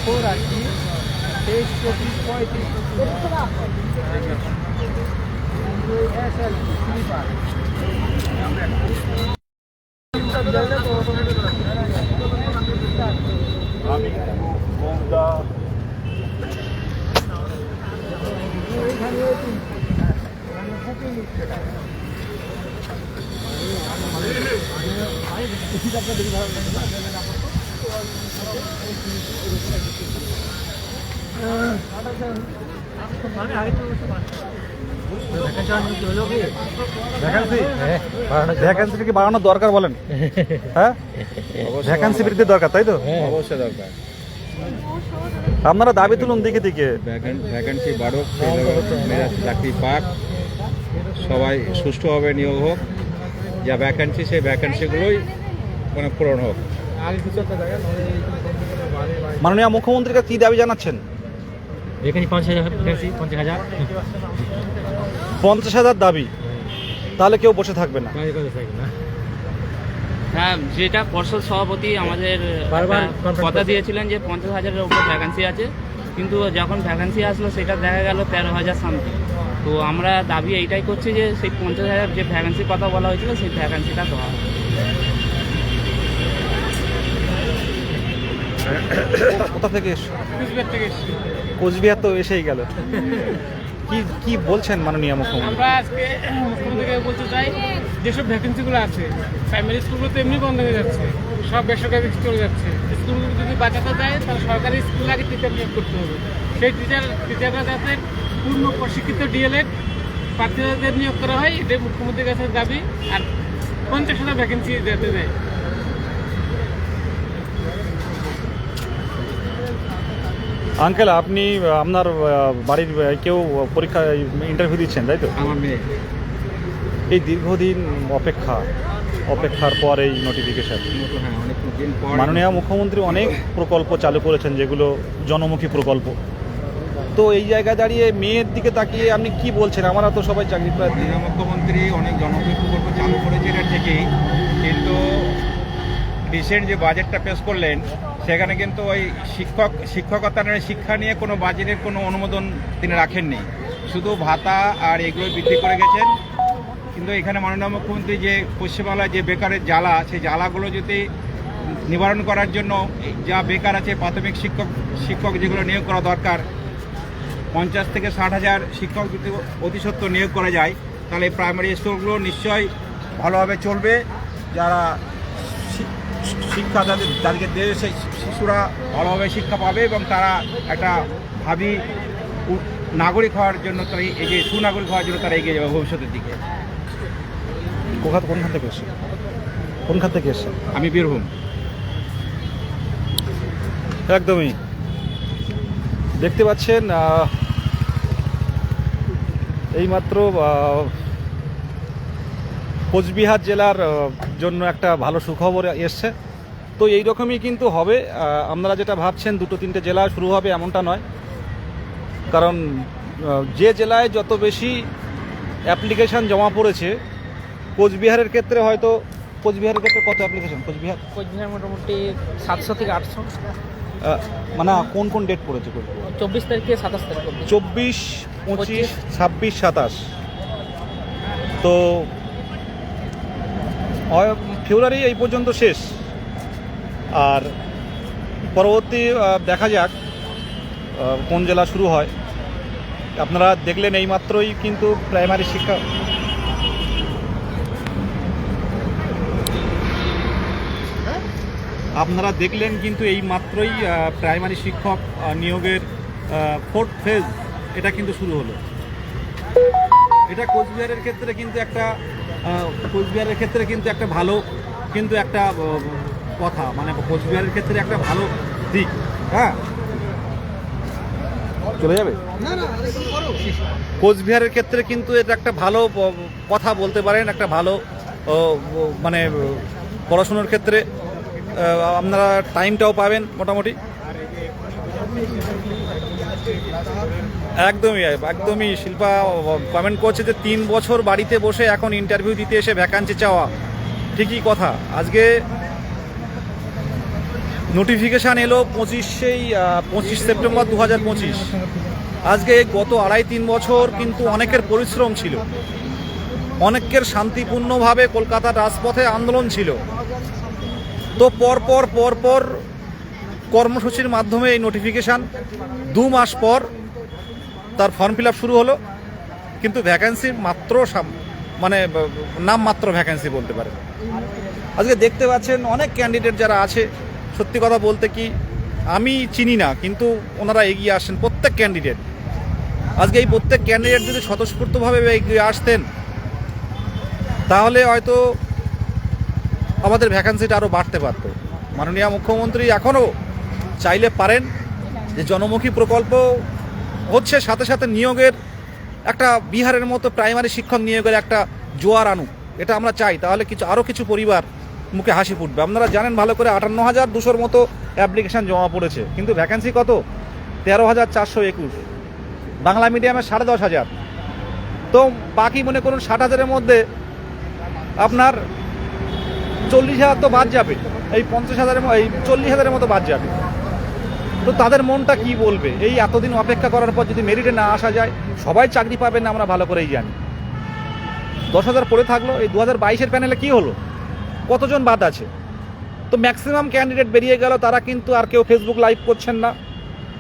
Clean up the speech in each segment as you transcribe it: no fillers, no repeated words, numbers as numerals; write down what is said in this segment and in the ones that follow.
Four আর কি 23, 24, 35 sleeper. Vacancy কি বাড়ানোর দরকার বলেন? হ্যাঁ, ভ্যাকেন্সি বৃদ্ধির দরকার, তাই তো? অবশ্যই দরকার। আপনারা দাবি তুলুন দিকে দিকে, ভ্যাকেন্সি বাড়ুক, ছেলেমেয়েরা চাকরি পাক, সবাই সুষ্ঠুভাবে নিয়োগ হোক, যা ভ্যাকেন্সি সেই ভ্যাকেন্সিগুলোই মানে পূরণ হোক। মাননীয় মুখ্যমন্ত্রীকে কি দাবি জানাচ্ছেন? ভ্যাকেন্সি 50,000 দাবি, তাহলে কেউ বসে থাকবে না। হ্যাঁ, যেটা পর্ষদ সভাপতি আমাদের বারবার কথা দিয়েছিলেন যে 50,000-এর উপর ভ্যাকান্সি আছে, কিন্তু যখন ভ্যাকান্সি আসলো সেটা দেখা গেল 13,000 সামথিং। তো আমরা দাবি এইটাই করছি যে সেই 50,000 যে ভ্যাকান্সির কথা বলা হয়েছিল সেই ভ্যাকান্সিটা দেওয়া হবে। কোথা থেকে এসছো? কোচবিহার তো এসেই গেল। কি বলছেন মাননীয় মুখ্যমন্ত্রী? আমরা আজকে মুখ্যমন্ত্রীকে বলতে চাই, যেসব ভ্যাকেন্সিগুলো আছে প্রাইমারি স্কুলগুলো তো এমনি বন্ধ হয়ে যাচ্ছে, সব বেসরকারি চলে যাচ্ছে। স্কুলগুলো যদি বাঁচাতে যায় তাহলে সরকারি স্কুলে আগে টিচার নিয়োগ করতে হবে। সেই টিচাররা যাতে পূর্ণ প্রশিক্ষিত ডিএলএড প্রার্থীদের নিয়োগ করা হয়, এটাই মুখ্যমন্ত্রীর কাছে দাবি। আর 50,000 ভ্যাকেন্সি দিতে দেয়। আঙ্কেল, আপনি আপনার বাড়ির কেউ পরীক্ষা ইন্টারভিউ দিচ্ছেন, তাই তো? আমার মেয়ে এই দীর্ঘদিন অপেক্ষার পর এই নোটিফিকেশন। হ্যাঁ, অনেকদিন পর মাননীয় মুখ্যমন্ত্রী অনেক প্রকল্প চালু করেছেন, যেগুলো জনমুখী প্রকল্প। তো এই জায়গায় দাঁড়িয়ে মেয়ের দিকে তাকিয়ে আপনি কি বলছেন? আমরা তো সবাই চাকরি প্রার্থী। মাননীয় মুখ্যমন্ত্রী অনেক জনপ্রিয় প্রকল্প চালু করেছে, এটা ঠিকই, কিন্তু রিসেন্ট যে বাজেটটা পেশ করলেন সেখানে কিন্তু ওই শিক্ষকতা শিক্ষা নিয়ে কোনো বাজেটের কোনো অনুমোদন তিনি রাখেননি, শুধু ভাতা আর এগুলো বৃদ্ধি করে গেছেন। কিন্তু এখানে মাননীয় মুখ্যমন্ত্রী যে পশ্চিমবাংলায় যে বেকারের জ্বালা, সেই জ্বালাগুলো যদি নিবারণ করার জন্য যা বেকার আছে প্রাথমিক শিক্ষক যেগুলো নিয়োগ করা দরকার, 50 থেকে 60,000 শিক্ষক যদি অতি সত্ত্বর নিয়োগ করা যায়, তাহলে প্রাইমারি স্কুলগুলো নিশ্চয়ই ভালোভাবে চলবে। যারা শিক্ষা যাদেরকে দেয় সেই শিশুরা ভালোভাবে শিক্ষা পাবে এবং তারা একটা ভাবি নাগরিক হওয়ার জন্য, তারা এই যে সুনাগরিক হওয়ার জন্য তারা এগিয়ে যাবে ভবিষ্যতের দিকে। কোনখান থেকে এসেছেন? আমি বীরভূম। একদমই দেখতে পাচ্ছেন, এইমাত্র কোচবিহার জেলার জন্য একটা ভালো সুখবর এসছে। তো এই রকমই কিন্তু হবে। আপনারা যেটা ভাবছেন 2-3টে জেলা শুরু হবে এমনটা নয়, কারণ যে জেলায় যত বেশি অ্যাপ্লিকেশান জমা পড়েছে, কোচবিহারের ক্ষেত্রে হয়তো কত অ্যাপ্লিকেশন? কোচবিহার মোটামুটি 700 থেকে 800। মানে কোন ডেট পড়েছে? 24 তারিখ থেকে 27 তারিখ। 24, 25, 26, 27। তো ফেব্রুয়ারি এই পর্যন্ত শেষ। আর পরবর্তী দেখা যাক কোন জেলা শুরু হয়। আপনারা দেখলেন এইমাত্রই কিন্তু প্রাইমারি শিক্ষা প্রাইমারি শিক্ষক নিয়োগের 4th ফেজ এটা কিন্তু শুরু হলো। এটা কোচবিহারের ক্ষেত্রে কিন্তু একটা ভালো কথা, মানে কোচবিহারের ক্ষেত্রে একটা ভালো দিক। হ্যাঁ, চলে যাবে। কোচবিহারের ক্ষেত্রে কিন্তু এটা একটা ভালো কথা বলতে পারেন, একটা ভালো মানে পড়াশোনার ক্ষেত্রে আপনারা টাইমটাও পাবেন মোটামুটি। একদমই শিল্পা কমেন্ট করছে যে 3 বছর বাড়িতে বসে এখন ইন্টারভিউ দিতে এসে ভ্যাকান্সি চাওয়া, ঠিকই কথা। আজকে নোটিফিকেশান এলো 25 সেপ্টেম্বর 2025। আজকে গত 2.5-3 বছর কিন্তু অনেকের পরিশ্রম ছিল, অনেকের শান্তিপূর্ণভাবে কলকাতার রাজপথে আন্দোলন ছিল। তো পরপর কর্মসূচির মাধ্যমে এই নোটিফিকেশান 2 মাস পর তার ফর্ম ফিল আপ শুরু হলো, কিন্তু ভ্যাকেন্সি মাত্র নামমাত্র ভ্যাকেন্সি বলতে পারে। আজকে দেখতে পাচ্ছেন অনেক ক্যান্ডিডেট যারা আছে, সত্যি কথা বলতে কি আমি চিনি না, কিন্তু ওনারা এগিয়ে আসছেন প্রত্যেক ক্যান্ডিডেট। আজকে এই প্রত্যেক ক্যান্ডিডেট যদি স্বতঃস্ফূর্তভাবে এগিয়ে আসতেন তাহলে হয়তো আমাদের ভ্যাকেন্সিটা আরও বাড়তে পারত। মাননীয় মুখ্যমন্ত্রী এখনও চাইলে পারেন যে জনমুখী প্রকল্প হচ্ছে, সাথে সাথে নিয়োগের একটা বিহারের মতো প্রাইমারি শিক্ষক নিয়োগের একটা জোয়ার আনুক, এটা আমরা চাই। তাহলে আরও কিছু পরিবার মুখে হাসি ফুটবে। আপনারা জানেন ভালো করে 58,200 মতো অ্যাপ্লিকেশান জমা পড়েছে, কিন্তু ভ্যাকেন্সি কত? 13,421। বাংলা মিডিয়ামে 10,500। তো বাকি মনে করুন 60,000-এর মধ্যে আপনার 40,000 তো বাদ যাবে, এই 50,000-এর এই 40,000-এর মতো বাদ যাবে। তো তাদের মনটা কি বলবে? এই এতদিন অপেক্ষা করার পর যদি মেরিটে না আসা যায়, সবাই চাকরি পাবেন না আমরা ভালো করেই জানি। 10,000 পড়ে থাকলো। এই 2022-এর প্যানেলে কি হলো? কতজন বাদ আছে? তো ম্যাক্সিমাম ক্যান্ডিডেট বেরিয়ে গেল। তারা কিন্তু আর কেউ ফেসবুক লাইভ করছেন না,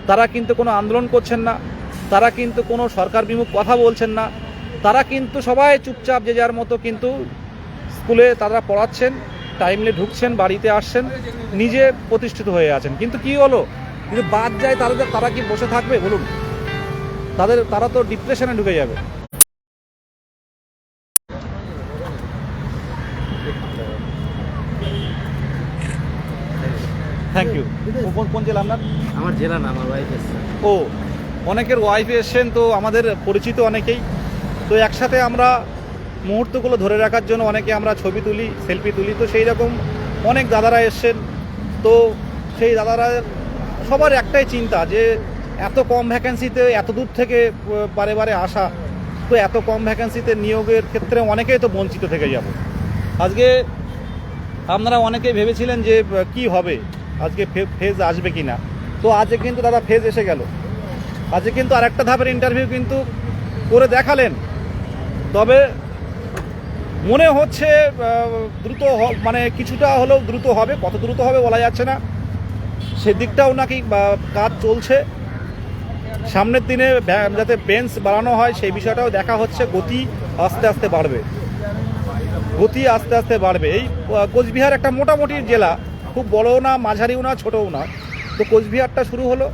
তারা কিন্তু কোনো আন্দোলন করছেন না, তারা কিন্তু কোনো সরকার বিমুখ কথা বলছেন না, তারা কিন্তু সবাই চুপচাপ যে যার মতো কিন্তু স্কুলে তারা পড়াচ্ছেন, টাইমলি ঢুকছেন, বাড়িতে আসছেন, নিজে প্রতিষ্ঠিত হয়ে আছেন। কিন্তু কি হলো, যদি বাদ যায় তারা কি বসে থাকবে বলুন? তারা তো ডিপ্রেশনে ঢুকে যাবে। Thank you. কোন জেলা আপনার? আমার জেলা না, আমার ওয়াইফ এসছে। ও, অনেকের ওয়াইফে এসছেন, তো আমাদের পরিচিত অনেকেই। তো একসাথে আমরা মুহূর্তগুলো ধরে রাখার জন্য অনেকে আমরা ছবি তুলি, সেলফি তুলি। তো সেই রকম অনেক দাদারা এসছেন। তো সেই দাদারা সবার একটাই চিন্তা যে এত কম ভ্যাকেন্সিতে এত দূর থেকে বারে আসা, তো এত কম ভ্যাকেন্সিতে নিয়োগের ক্ষেত্রে অনেকেই তো বঞ্চিত থেকে যাব। আজকে আপনারা অনেকেই ভেবেছিলেন যে কি হবে, আজকে ফেজ আসবে কি না। তো আজকে কিন্তু দাদা ফেজ এসে গেল। আজকে কিন্তু আরেকটা ধাপের ইন্টারভিউ কিন্তু করে দেখালেন। তবে মনে হচ্ছে দ্রুত, কিছুটা হলেও দ্রুত হবে। কত দ্রুত হবে বলা যাচ্ছে না, সেদিকটাও নাকি কাজ চলছে। সামনের দিনে যাতে বেঞ্চ বাড়ানো হয় সেই বিষয়টাও দেখা হচ্ছে। গতি আস্তে আস্তে বাড়বে। এই কোচবিহার একটা মোটামুটি জেলা, খুব বড়ও না, মাঝারিও না, ছোটও না। তো কোচবিহারটা শুরু হলো,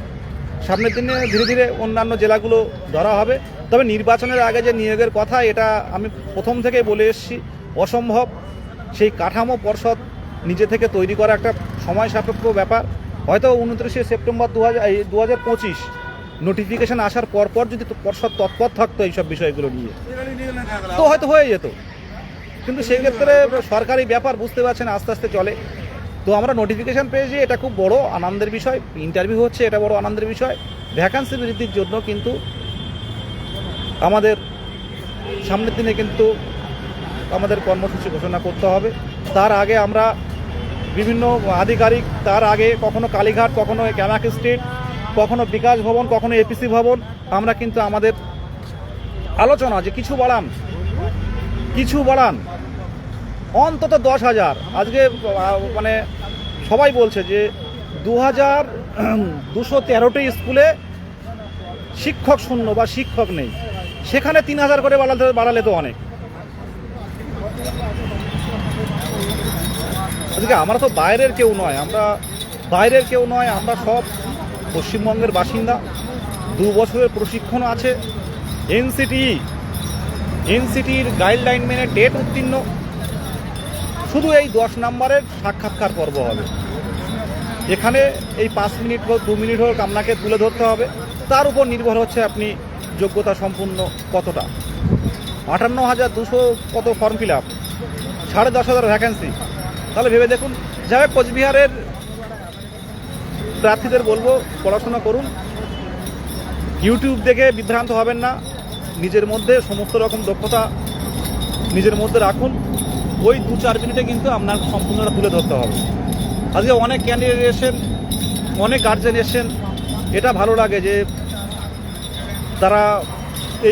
সামনের দিনে ধীরে ধীরে অন্যান্য জেলাগুলো ধরা হবে। তবে নির্বাচনের আগে যে নিয়োগের কথা, এটা আমি প্রথম থেকেই বলে এসেছি, অসম্ভব। সেই কাঠামো পর্ষদ নিজে থেকে তৈরি করা একটা সময় সাপেক্ষ ব্যাপার। হয়তো 29 সেপ্টেম্বর 2025 নোটিফিকেশান আসার পরপর যদি পর্ষদ তৎপর থাকতো এইসব বিষয়গুলো নিয়ে, তো হয়তো হয়ে যেত। কিন্তু সেই ক্ষেত্রে সরকারি ব্যাপার বুঝতে পারছেন, আস্তে আস্তে চলে। তো আমরা নোটিফিকেশান পেয়েছি, এটা খুব বড় আনন্দের বিষয়। ইন্টারভিউ হচ্ছে, এটা বড় আনন্দের বিষয়। ভ্যাকান্সি বৃদ্ধির জন্য কিন্তু আমাদের সামনের দিনে কিন্তু আমাদের কর্মসূচি ঘোষণা করতে হবে। তার আগে আমরা বিভিন্ন আধিকারিক, তার আগে কখনো কালীঘাট, কখনো ক্যামাক স্ট্রিট, কখনো বিকাশ ভবন, কখনো এপিসি ভবন, আমরা কিন্তু আমাদের আলোচনা যে কিছু বাড়ান অন্তত 10,000। আজকে সবাই বলছে যে 2,213টি স্কুলে শিক্ষক শূন্য বা শিক্ষক নেই, সেখানে 3,000 করে বাড়ালে তো অনেক। আজকে আমরা তো বাইরের কেউ নয়, আমরা সব পশ্চিমবঙ্গের বাসিন্দা। 2 বছরের প্রশিক্ষণ আছে। এনসিটির গাইডলাইন মেনে টেট উত্তীর্ণ। শুধু এই 10 নম্বরের সাক্ষাৎকার পর্ব হবে। এখানে এই 5 মিনিট হোক 2 মিনিট হোক আপনাকে তুলে ধরতে হবে। তার উপর নির্ভর হচ্ছে আপনি যোগ্যতা সম্পূর্ণ কতটা। 58,200 কত ফর্ম ফিল আপ, 10,500 ভ্যাকেন্সি। তাহলে ভেবে দেখুন। যাই হোক, কোচবিহারের প্রার্থীদের বলবো পড়াশোনা করুন, ইউটিউব দেখে বিভ্রান্ত হবেন না। নিজের মধ্যে সমস্ত রকম দক্ষতা নিজের মধ্যে রাখুন। ওই 2-4 মিনিটে কিন্তু আপনার সম্পূর্ণটা তুলে ধরতে হবে। আজকে অনেক ক্যান্ডিডেট এসেছেন, অনেক গার্জেন এসেছেন, এটা ভালো লাগে যে তারা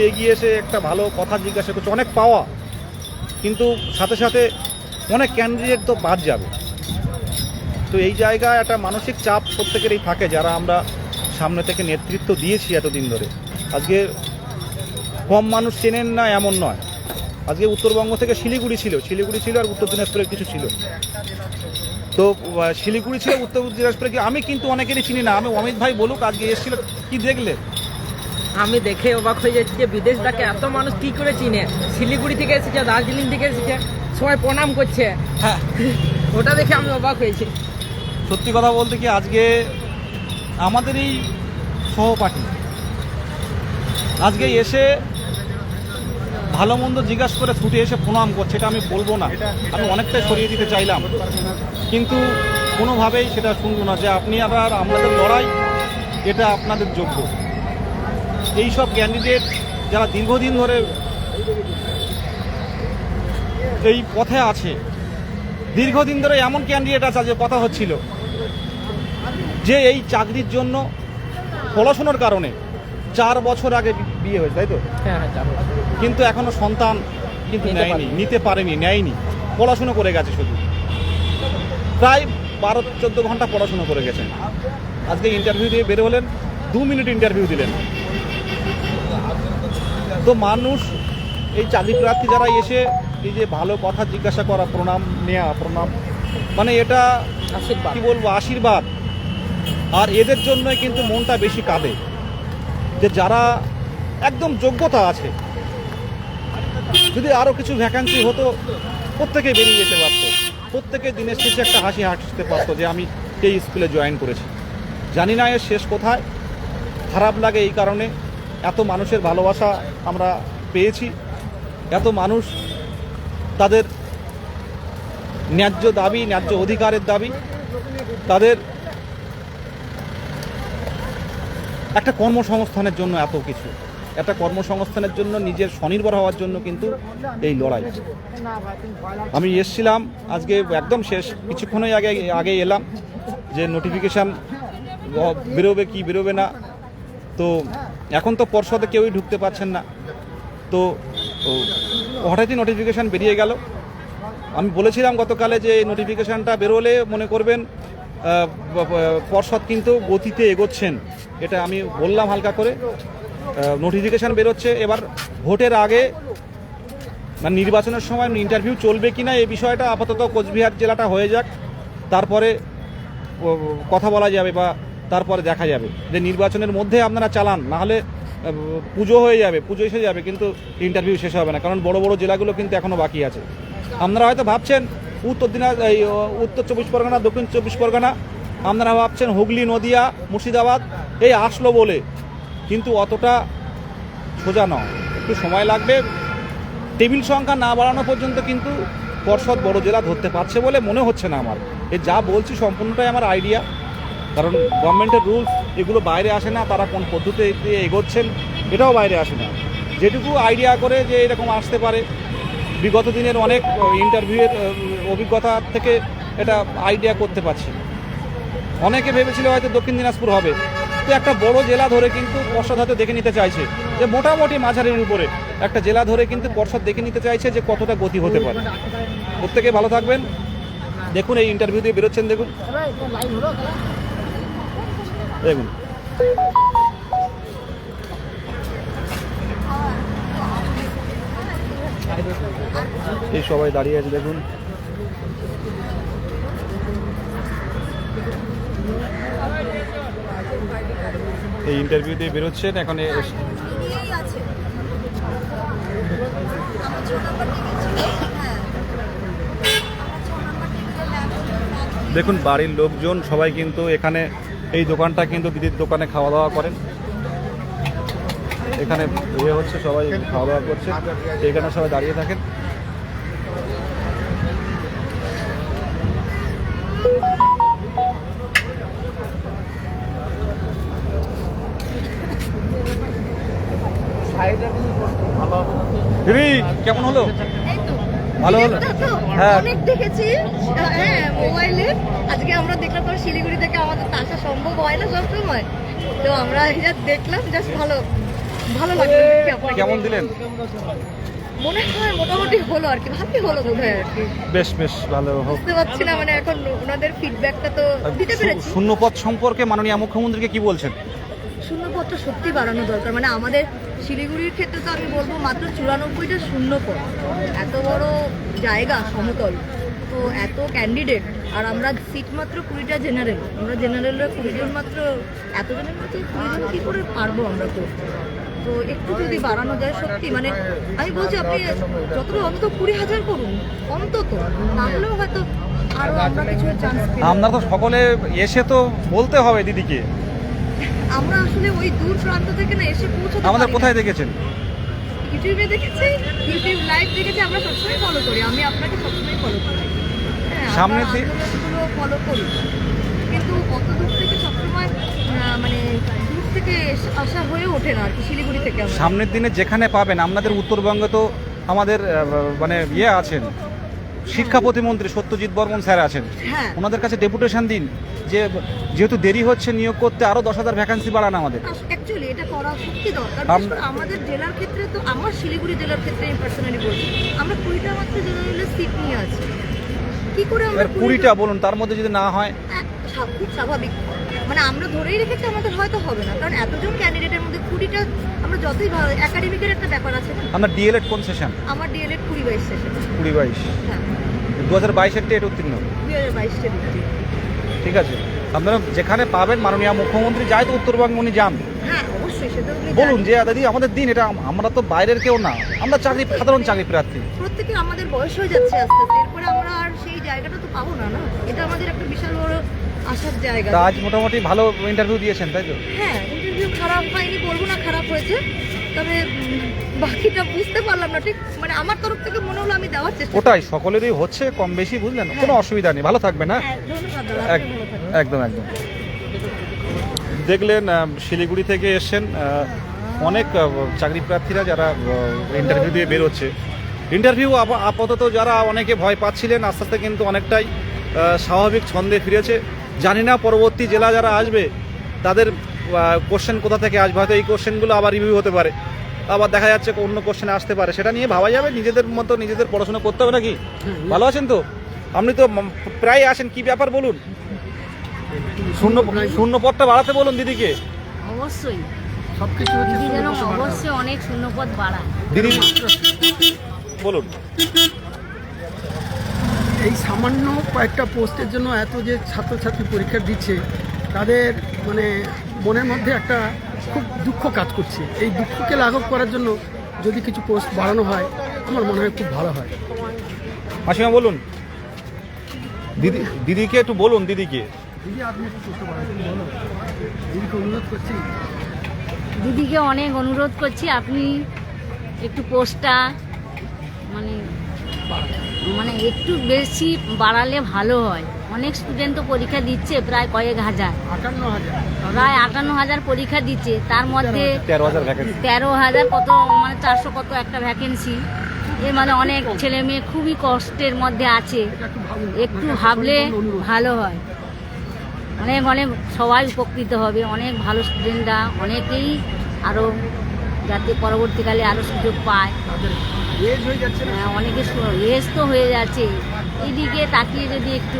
এগিয়ে এসে একটা ভালো কথা জিজ্ঞাসা করছে, অনেক পাওয়া, কিন্তু সাথে সাথে অনেক ক্যান্ডিডেট তো বাদ যাবে। তো এই জায়গায় একটা মানসিক চাপ প্রত্যেকেরই থাকে, যারা আমরা সামনে থেকে নেতৃত্ব দিয়েছি এতদিন ধরে। আজকে কম মানুষ চেনেন না এমন নয়, আজকে উত্তরবঙ্গ থেকে শিলিগুড়ি ছিল আর উত্তর দিনাজপুরের কিছু ছিল। তো শিলিগুড়ি ছিল, উত্তর দিনাজপুরে কি আমি কিন্তু অনেকেরই চিনি না। আমি অমিত ভাই বলুক আজকে এসেছিল, কি দেখলে? আমি দেখে অবাক হয়ে যাচ্ছি যে বিদেশটাকে এত মানুষ কি করে চিনে। শিলিগুড়ি থেকে এসেছে, দার্জিলিং থেকে এসেছে, সবাই প্রণাম করছে। হ্যাঁ, ওটা দেখে আমি অবাক হয়েছি। সত্যি কথা বলতে কি আজকে আমাদের এই সহপাঠী আজকে এসে ভালো মন্দ জিজ্ঞাসা করে ছুটে এসে প্রণাম করছে, এটা আমি বলবো না, আমি অনেকটাই সরিয়ে দিতে চাইলাম, কিন্তু কোনোভাবেই সেটা শুনবো না যে আপনি আবার আমাদের লড়াই এটা আপনাদের যোগ্য। এই সব ক্যান্ডিডেট যারা দীর্ঘদিন ধরে এই পথে আছে, দীর্ঘদিন ধরে এমন ক্যান্ডিডেট আছে যে কথা হচ্ছিল যে এই চাকরির জন্য পড়াশোনার কারণে 4 বছর আগে বিয়ে হয়েছে, তাই তো? হ্যাঁ, কিন্তু এখনো সন্তান কিন্তু নিতে পারেনি, নেয়নি, পড়াশুনো করে গেছে, শুধু প্রায় 12-14 ঘন্টা পড়াশুনো করে গেছেন। আজকে ইন্টারভিউ দিয়ে বের হলেন, 2 মিনিট ইন্টারভিউ দিলেন। তো মানুষ এই চাকরি প্রার্থী যারা এসে এই যে ভালো কথা জিজ্ঞাসা করা, প্রণাম নেওয়া, প্রণাম মানে এটা কি বলবো, আশীর্বাদ। আর এদের জন্যই কিন্তু মনটা বেশি কাঁদে, যে যারা একদম যোগ্যতা আছে, যদি আরও কিছু ভ্যাকান্সি হতো প্রত্যেকে বেরিয়ে যেতে পারতো, প্রত্যেকে দিনের শেষে একটা হাসি হাসতে পারতো যে আমি এই স্কুলে জয়েন করেছি। জানি না এর শেষ কোথায়। খারাপ লাগে এই কারণে, এত মানুষের ভালোবাসা আমরা পেয়েছি, এত মানুষ তাদের ন্যায্য দাবি, ন্যায্য অধিকারের দাবি, তাদের একটা কর্মসংস্থানের জন্য এত কিছু, একটা কর্মসংস্থানের জন্য, নিজের স্বনির্ভর হওয়ার জন্য কিন্তু এই লড়াই। আমি এসছিলাম আজকে একদম শেষ, কিছুক্ষণই আগে এলাম যে নোটিফিকেশান বেরোবে কি বেরোবে না। তো এখন তো পর্ষদে কেউই ঢুকতে পারছেন না, তো হঠাৎই নোটিফিকেশান বেরিয়ে গেল। আমি বলেছিলাম গতকালে যে এই নোটিফিকেশানটা বেরোলে মনে করবেন পর্ষদ কিন্তু গতিতে এগোচ্ছেন, এটা আমি বললাম হালকা করে। নোটিফিকেশান বেরোচ্ছে, এবার ভোটের আগে মানে নির্বাচনের সময় ইন্টারভিউ চলবে কি না এই বিষয়টা আপাতত কোচবিহার জেলাটা হয়ে যাক, তারপরে কথা বলা যাবে বা তারপরে দেখা যাবে যে নির্বাচনের মধ্যে আপনারা চালান, নাহলে পুজো হয়ে যাবে, পুজো এসে যাবে কিন্তু ইন্টারভিউ শেষ হবে না, কারণ বড় বড় জেলাগুলো কিন্তু এখনও বাকি আছে। আপনারা হয়তো ভাবছেন উত্তর 24 পরগনা, দক্ষিণ 24 পরগনা, আপনারা ভাবছেন হুগলি, নদিয়া, মুর্শিদাবাদ এই আসলো বলে, কিন্তু অতটা সোজা নয়, একটু সময় লাগবে। টেবিল সংখ্যা না বাড়ানো পর্যন্ত কিন্তু পর্ষদ বড় জেলা ধরতে পারছে বলে মনে হচ্ছে না আমার। এ যা বলছি সম্পূর্ণটাই আমার আইডিয়া, কারণ গভর্নমেন্টের রুলস এগুলো বাইরে আসে না, তারা কোন পদ্ধতিতে এগোচ্ছেন এটাও বাইরে আসে না। যেটুকু আইডিয়া করে যে এরকম আসতে পারে, বিগত দিনের অনেক ইন্টারভিউয়ের অভিজ্ঞতা থেকে এটা আইডিয়া করতে পারছি। অনেকে ভেবেছিল হয়তো দক্ষিণ দিনাজপুর হবে, তো একটা বড় জেলা ধরে কিন্তু পর্ষদ হয়তো দেখে নিতে চাইছে যে মোটামুটি মাঝারির উপরে একটা জেলা ধরে কিন্তু পর্ষদ দেখে নিতে চাইছে যে কতটা গতি হতে পারে। প্রত্যেকে ভালো থাকবেন। দেখুন এই ইন্টারভিউ দিয়ে বেরোচ্ছেন, দেখুন দেখুন এই সবাই দাঁড়িয়ে আছে, দেখুন এই ইন্টারভিউ দিয়ে বেরোচ্ছেন এখন। দেখুন বাড়ির লোকজন সবাই কিন্তু এখানে, এই দোকানটা কিন্তু দিদির দোকানে খাওয়া দাওয়া করেন, এখানে হচ্ছে সবাই খাওয়া দাওয়া করছে, এখানে সবাই দাঁড়িয়ে থাকেন। দিদি কেমন হলো? ভালো হলো? এটা তো হ্যাঁ। অনেক দেখেছি, হ্যাঁ মোবাইলে। আজকে আমরা দেখলাম পর শিলিগুড়ি থেকে আমাদের তো আসা সম্ভব হয় না সবসময়, তো আমরা এটা দেখলাম, জাস্ট ভালো ভালো লাগলো দেখে আপনাকে। কেমন দিলেন? মনে হয় মোটামুটি হলো আর কি, ভালোই হলো বোধ হয় আর কি, বেশ বেশ ভালো হোক। বুঝতে পারছি না মানে এখন ওনাদের ফিডব্যাকটা তো দিতে পেরেছি। শূন্যপদ সম্পর্কে মাননীয় মুখ্যমন্ত্রীকে কি বলছেন? শূন্যপদটা সত্যি বাড়ানো দরকার, মানে আমাদের শিলিগুড়ির ক্ষেত্রে তো আমি বলবো মাত্র 94টা শূন্যপদ, এত বড় জায়গা সমতল, তো এত ক্যান্ডিডেট, আর আমরা সিট মাত্র 20টা জেনারেল, আমরা জেনারেলরা 20 জন মাত্র, এতজনের মধ্যে 20 জন কী করে পারবো আমরা করতে? তো একটু যদি বাড়ানো যায় সত্যি, মানে আমি বলছি আপনি যতটা অন্তত 20,000 করুন অন্তত, না হলেও হয়তো আরও আমরা কিছু চান্স আমরা তো সকলে এসে তো বলতে হবে দিদিকে। আমরা আসলে ওই দূর প্রান্ত থেকে না এসে পৌঁছতে আমাদের পারি না। কোথায় দেখেছেন? ইউটিউবে দেখেছি, ইউটিউব লাইভ দেখেছি, আমরা সবসময় ফলো করি, আমি আপনাকে সবসময় ফলো করি, হ্যাঁ সামনে আমরা দিয়ে- আন্দোলনগুলো ফলো করি, কিন্তু অত দূর থেকে সবসময় মানে দূর থেকে আসা হয়ে ওঠে না আর কি শিলিগুড়ি থেকে আমরা। সামনের দিনে যেখানে পাবেন, আপনাদের উত্তরবঙ্গে তো আমাদের মানে ইয়ে আছেন, শিক্ষা প্রতিমন্ত্রী সত্যজিৎ বর্মন স্যার আছেন, হ্যাঁ ওনাদের কাছে ডেপুটেশন দিন যে যেহেতু দেরি হচ্ছে নিয়োগ করতে, আরও 10,000 ভ্যাকান্সি বাড়ান আমাদের। অ্যাকচুয়ালি এটা করা সত্যি দরকার, আম- বিশেষ করে আমাদের জেলার ক্ষেত্রে, তো আমার শিলিগুড়ি জেলার ক্ষেত্রে আমি পার্সোনালি বলছি, আমরা 20টা মাত্র জেনারেলের সিট নিয়ে আছি, কি করে আমরা এবার 20টা বলুন, তার মধ্যে যদি না হয়? খুব স্বাভাবিক, মানে আমরা ধরেই রেখেছি আমাদের হয়তো হবে না, কারণ এতজন ক্যান্ডিডেটের মধ্যে 20টা, আমরা যতই ভালো, একাডেমিকের একটা ব্যাপার আছে না। আপনার ডিএলএড কোন সেশন? আমার ডিএলএড 2022 সেশন, 20-22, হ্যাঁ 2022-এর টেট উত্তীর্ণ। 2022 দিচ্ছি। ঠিক আছে, আপনারা যেখানে পাবেন, মাননীয় মুখ্যমন্ত্রী যায় তো উত্তরবঙ্গে, উনি যান, হ্যাঁ অবশ্যই সেটা উনি বলুন জানেন। যে দাদি আমাদের দিন, এটা আমরা তো বাইরের কেউ না, আমরা সাধারণ চাকরি প্রার্থী। প্রত্যেকে আমাদের বয়স হয়ে যাচ্ছে আস্তে আস্তে, এরপরে আমরা আর সেই জায়গাটা তো পাবো না, না এটা আমাদের একটা বিশাল বড় আসার জায়গা। তা আজ মোটামুটি ভালো ইন্টারভিউ দিয়েছেন, তাই তো? হ্যাঁ ইন্টারভিউ খারাপ হয়নি বলবো না, খারাপ হয়েছে, তবে বাকিটা বুঝতে পারলাম না ঠিক, মানে আমার তরফ থেকে মনে হলো আমি দেওয়ার চেষ্টা ওটাই সকলেরই হচ্ছে কম বেশি, বুঝলেন, কোনো অসুবিধা নেই, ভালো থাকবে না। হ্যাঁ ধন্যবাদ দাদা, আপনি ভালো থাকবেন। একদম একদম। দেখলেন শিলিগুড়ি থেকে এসছেন অনেক চাকরি প্রার্থীরা যারা ইন্টারভিউ দিয়ে বেরোচ্ছে। ইন্টারভিউ আপাতত যারা অনেকে ভয় পাচ্ছিলেন, আস্তে আস্তে কিন্তু অনেকটাই স্বাভাবিক ছন্দে ফিরেছে। জানি না পরবর্তী জেলা যারা আসবে তাদের কোশ্চেন কোথা থেকে আসবে, হয়তো এই কোশ্চেনগুলো আবার রিভিউ হতে পারে, আবার দেখা যাচ্ছে অন্য কোশ্চেন আসতে পারে, সেটা নিয়ে ভাবা যাবে। নিজেদের মতো নিজেদের পড়াশোনা করতে হবে নাকি? ভালো আছেন তো? আপনি তো প্রায় আসেন, কি ব্যাপার বলুন? শূন্য পদটা বাড়াতে বলুন দিদিকে। অবশ্যই সবকিছু দিদি যেন অবশ্যই অনেক শূন্যপদ বাড়ায়। দিদি বলুন। এই সামান্য কয়েকটা পোস্টের জন্য এত যে ছাত্রছাত্রী পরীক্ষা দিচ্ছে, তাদের মানে মনের মধ্যে একটা খুব দুঃখ কাজ করছে। এই দুঃখকে লাঘব করার জন্য যদি কিছু পোস্ট বাড়ানো হয়, আমার মনে হয় খুব ভালো হয়। মাসিমা বলুন, দিদিকে একটু বলুন, দিদিকে। দিদি আপনি একটু করতে পারেন, বলো, দিদিকে অনুরোধ করছি। দিদিকে অনেক অনুরোধ করছি, আপনি একটু পোস্টটা মানে মানে একটু বেশি বাড়ালে ভালো হয়। অনেক স্টুডেন্ট তো পরীক্ষা দিচ্ছে, প্রায় কয়েক হাজার, 58,000। প্রায় 58,000 পরীক্ষা দিচ্ছে, তার মধ্যে 13,000 ভ্যাকেন্সি। 13,000 কত মানে 400 কত একটা ভ্যাকেন্সি, এর মানে অনেক ছেলে মেয়ে খুবই কষ্টের মধ্যে আছে। একটু ভাবলে ভালো হয়, অনেক অনেক সবাই উপকৃত হবে, অনেক ভালো স্টুডেন্টরা অনেকেই আরও যাতে পরবর্তীকালে আরও সুযোগ পায়। এজ হয়ে যাচ্ছে না? হ্যাঁ, অনেকে এজ তো হয়ে যাচ্ছে, এদিকে তাকিয়ে যদি একটু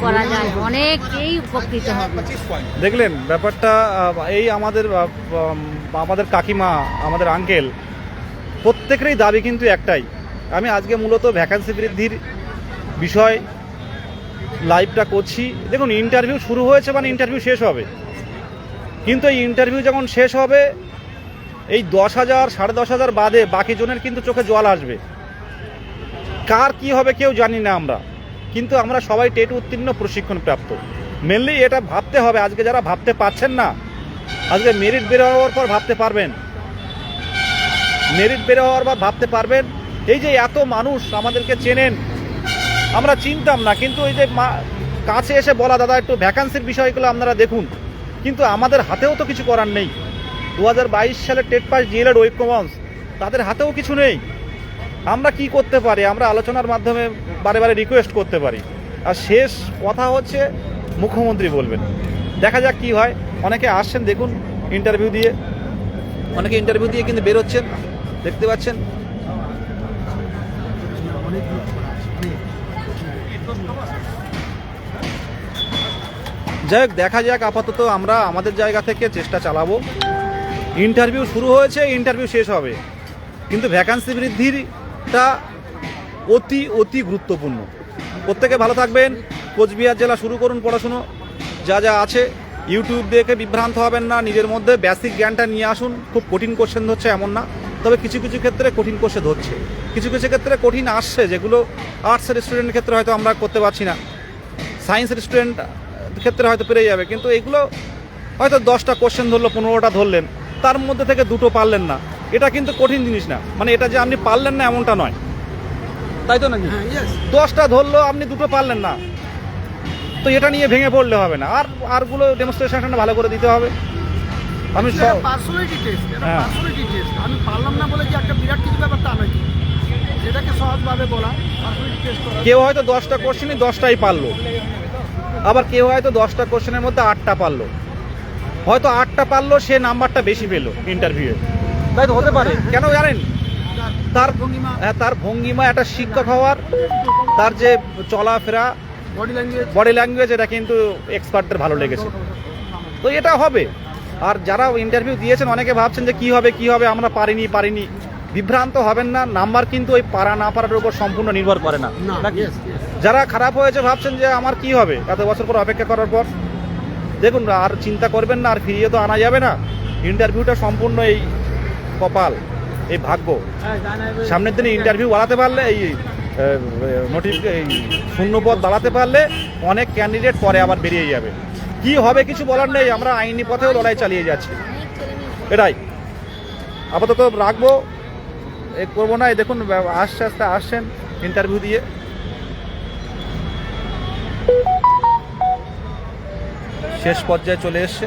করা যায় অনেকেই উপকৃত হবে। দেখলেন ব্যাপারটা, এই আমাদের আমাদের কাকিমা, আমাদের আঙ্কেল, প্রত্যেকেরই দাবি কিন্তু একটাই। আমি আজকে মূলত ভ্যাকান্সি বৃদ্ধির বিষয় লাইভটা করছি। দেখুন, ইন্টারভিউ শুরু হয়েছে মানে ইন্টারভিউ শেষ হবে, কিন্তু এই ইন্টারভিউ যখন শেষ হবে, এই 10,000 10,500 বাদে বাকি জনের কিন্তু চোখে জল আসবে। কার কি হবে কেউ জানি না আমরা, কিন্তু আমরা সবাই টেট উত্তীর্ণ, প্রশিক্ষণ প্রাপ্ত। মেনলি এটা ভাবতে হবে, আজকে যারা ভাবতে পারছেন না, আজকে মেরিট বের হওয়ার পর ভাবতে পারবেন, মেরিট বের হওয়ার পর ভাবতে পারবেন। এই যে এত মানুষ আমাদেরকে চেনেন, আমরা চিনতাম না, কিন্তু এই যে কাছে এসে বলা, দাদা একটু ভ্যাকান্সির বিষয়গুলো আপনারা দেখুন, কিন্তু আমাদের হাতেও তো কিছু করার নেই। 2022 সালে টেট পাস ডিএলএড ঐক্যমঞ্চ, তাদের হাতেও কিছু নেই। আমরা কি করতে পারি, আমরা আলোচনার মাধ্যমে বারে বারে রিকোয়েস্ট করতে পারি। আর শেষ কথা হচ্ছে মুখ্যমন্ত্রী বলবেন, দেখা যাক কি হয়। অনেকে আসছেন দেখুন ইন্টারভিউ দিয়ে, অনেকে ইন্টারভিউ দিয়ে কিন্তু বেরোচ্ছেন, দেখতে পাচ্ছেন। যাই হোক, দেখা যাক। আপাতত আমরা আমাদের জায়গা থেকে চেষ্টা চালাবো। ইন্টারভিউ শুরু হয়েছে, ইন্টারভিউ শেষ হবে, কিন্তু ভ্যাকান্সি বৃদ্ধিটা অতি অতি গুরুত্বপূর্ণ। প্রত্যেকে ভালো থাকবেন। কোচবিহার জেলা শুরু করুন পড়াশুনো, যা যা আছে ইউটিউব দেখে বিভ্রান্ত হবেন না, নিজের মধ্যে বেসিক জ্ঞানটা নিয়ে আসুন। খুব কঠিন কোশ্চেন ধরছে এমন না, তবে কিছু কিছু ক্ষেত্রে কঠিন কোশ্চেন ধরছে, কিছু কিছু ক্ষেত্রে কঠিন আসছে, যেগুলো আর্টসের স্টুডেন্টের ক্ষেত্রে হয়তো আমরা করতে পারছি না, সায়েন্সের স্টুডেন্ট ক্ষেত্রে হয়তো পেরে যাবে। কিন্তু এগুলো হয়তো 10টা কোশ্চেন ধরলো, 15টা ধরলেন, তার মধ্যে থেকে 2টো পারলেন না, এটা কিন্তু কঠিন জিনিস না। মানে এটা যে আপনি পারলেন না এমনটা নয়, তাই তো নাকি? 10টা ধরলো, আপনি 2টো পারলেন না, তো এটা নিয়ে ভেঙে পড়লে হবে না। আরগুলো ডেমনস্ট্রেশনটা ভালো করে দিতে হবে। আমি পার্সোনালিটি টেস্ট, পার্সোনালিটি টেস্ট। আমি পারলাম না বলে যে একটা বিরাট কিছু ব্যাপার তা নয়, যেটাকে সহজভাবে বলা পার্সোনালিটি টেস্ট করা। কেউ হয়তো 10টা কোশ্চেনই 10টাই পারলো, আবার কেউ হয়তো 10টা কোশ্চেনের মধ্যে 8টা পারলো, হয়তো 8টা পারলো, সে নাম্বারটা বেশি পেলো ইন্টারভিউয়ে, তাই তো হতে পারে। কেন জানেন? তার ভঙ্গিমা, একটা শিক্ষক হওয়ার, তার যে চলাফেরা, বডি ল্যাঙ্গুয়েজ, এটা কিন্তু এক্সপার্টদের ভালো লেগেছে, তো এটা হবে। আর যারা ইন্টারভিউ দিয়েছেন অনেকে ভাবছেন যে কি হবে, আমরা পারিনি, বিভ্রান্ত হবেন না। নাম্বার কিন্তু ওই পারা না পারার উপর সম্পূর্ণ নির্ভর করে না। যারা খারাপ হয়েছে ভাবছেন যে আমার কি হবে এত বছর পর অপেক্ষা করার পর, দেখুন আর চিন্তা করবেন না, আর ফিরিয়ে তো আনা যাবে না। ইন্টারভিউটা সম্পূর্ণ এই কপাল, এই ভাগ্য। সামনের দিনে ইন্টারভিউ বাড়াতে পারলে, এই শূন্যপদ দাঁড়াতে পারলে অনেক ক্যান্ডিডেট পরে আবার বেরিয়ে যাবে। কি হবে কিছু বলার নেই, আমরা আইনি পথেও লড়াই চালিয়ে যাচ্ছি, এটাই। আপাতত রাখবো, করবো না। এই দেখুন আস্তে আস্তে আসছেন ইন্টারভিউ দিয়ে। শেষ পর্যায়ে চলে এসছে।